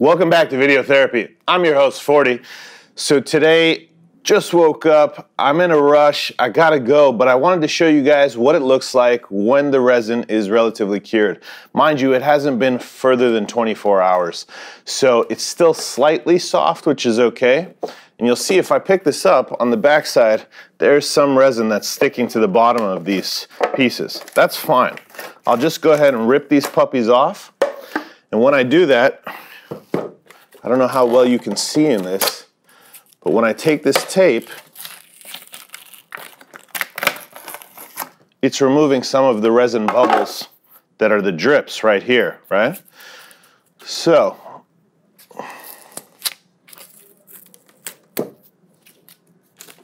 Welcome back to Video Therapy. I'm your host, Fordee. So today, just woke up, I'm in a rush, I gotta go, but I wanted to show you guys what it looks like when the resin is relatively cured. Mind you, it hasn't been further than 24 hours. So it's still slightly soft, which is okay. And you'll see if I pick this up on the back side, there's some resin that's sticking to the bottom of these pieces. That's fine. I'll just go ahead and rip these puppies off. And when I do that, I don't know how well you can see in this, but when I take this tape, it's removing some of the resin bubbles that are the drips right here, right? So,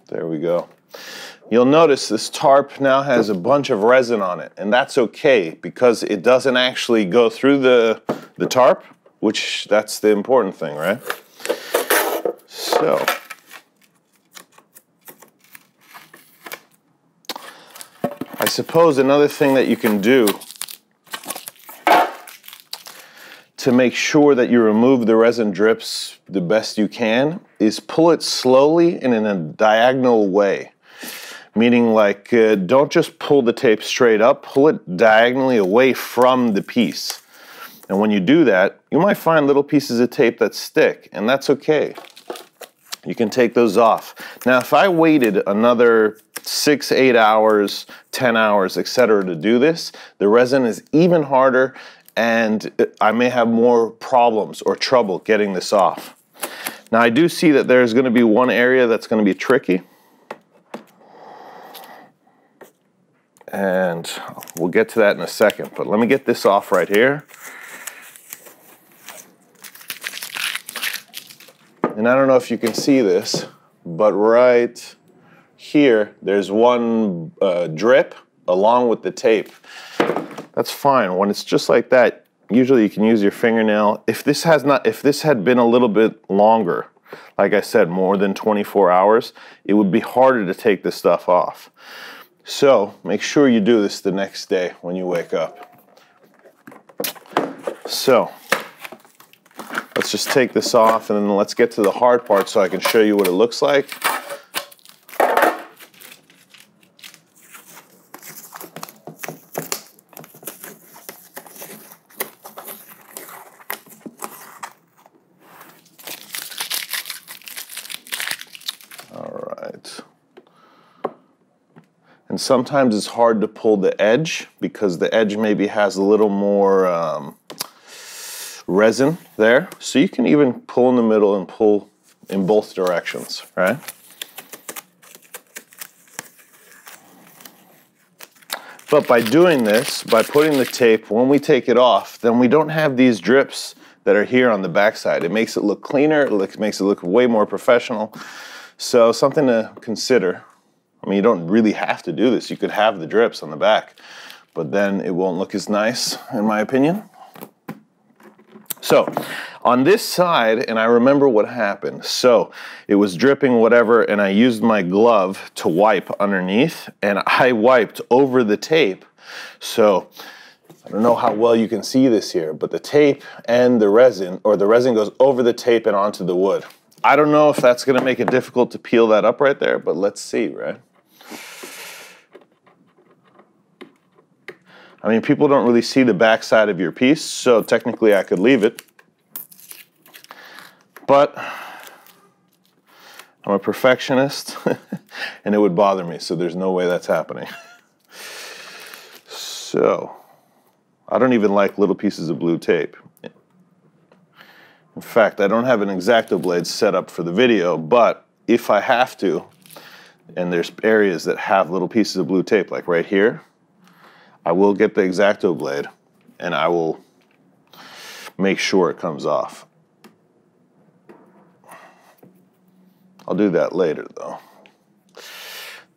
there we go. You'll notice this tarp now has a bunch of resin on it, and that's okay because it doesn't actually go through the tarp, which that's the important thing, right? So, I suppose another thing that you can do to make sure that you remove the resin drips the best you can is pull it slowly and in a diagonal way. Meaning like, don't just pull the tape straight up, pull it diagonally away from the piece. And when you do that, you might find little pieces of tape that stick, and that's okay. You can take those off. Now, if I waited another 6, 8 hours, 10 hours, etc. to do this, the resin is even harder, and I may have more problems or trouble getting this off. Now, I do see that there's going to be one area that's going to be tricky. And we'll get to that in a second, but let me get this off right here. And I don't know if you can see this, but right here, there's one drip along with the tape. That's fine. When it's just like that, usually you can use your fingernail. If this had been a little bit longer, like I said, more than 24 hours, it would be harder to take this stuff off. So make sure you do this the next day when you wake up. So let's just take this off and then let's get to the hard part so I can show you what it looks like. All right. And sometimes it's hard to pull the edge because the edge maybe has a little more resin there. So you can even pull in the middle and pull in both directions, right? But by doing this, by putting the tape, when we take it off, then we don't have these drips that are here on the backside. It makes it look cleaner, it makes it look way more professional. So something to consider. I mean, you don't really have to do this. You could have the drips on the back, but then it won't look as nice, in my opinion. So, on this side, and I remember what happened. So, it was dripping whatever, and I used my glove to wipe underneath, and I wiped over the tape. So, I don't know how well you can see this here, but the tape and the resin, or the resin goes over the tape and onto the wood. I don't know if that's going to make it difficult to peel that up right there, but let's see, right? I mean, people don't really see the back side of your piece, so technically I could leave it. But I'm a perfectionist, and it would bother me, so there's no way that's happening. So, I don't even like little pieces of blue tape. In fact, I don't have an X-Acto blade set up for the video, but if I have to, and there's areas that have little pieces of blue tape, like right here, I will get the X-Acto blade and I will make sure it comes off. I'll do that later though.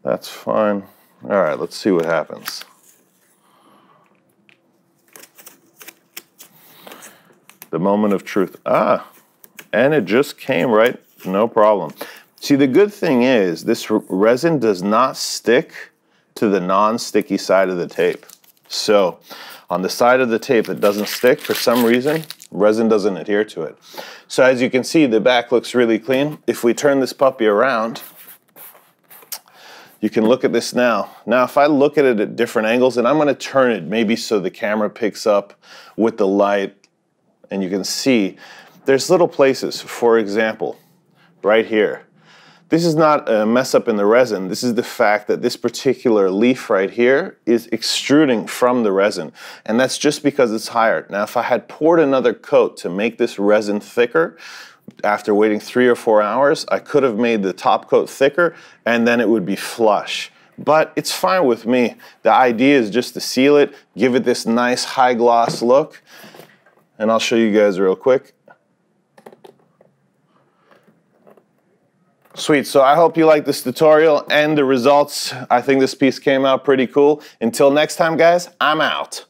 That's fine. All right, let's see what happens. The moment of truth. Ah, and it just came right, no problem. See, the good thing is this resin does not stick to the non-sticky side of the tape. So on the side of the tape that doesn't stick, for some reason, resin doesn't adhere to it. So as you can see, the back looks really clean. If we turn this puppy around, you can look at this now. Now, if I look at it at different angles, and I'm gonna turn it maybe so the camera picks up with the light, and you can see there's little places. For example, right here. This is not a mess up in the resin. This is the fact that this particular leaf right here is extruding from the resin. And that's just because it's higher. Now, if I had poured another coat to make this resin thicker, after waiting 3 or 4 hours, I could have made the top coat thicker and then it would be flush. But it's fine with me. The idea is just to seal it, give it this nice high gloss look. And I'll show you guys real quick. Sweet, so I hope you like this tutorial and the results. I think this piece came out pretty cool. Until next time, guys, I'm out.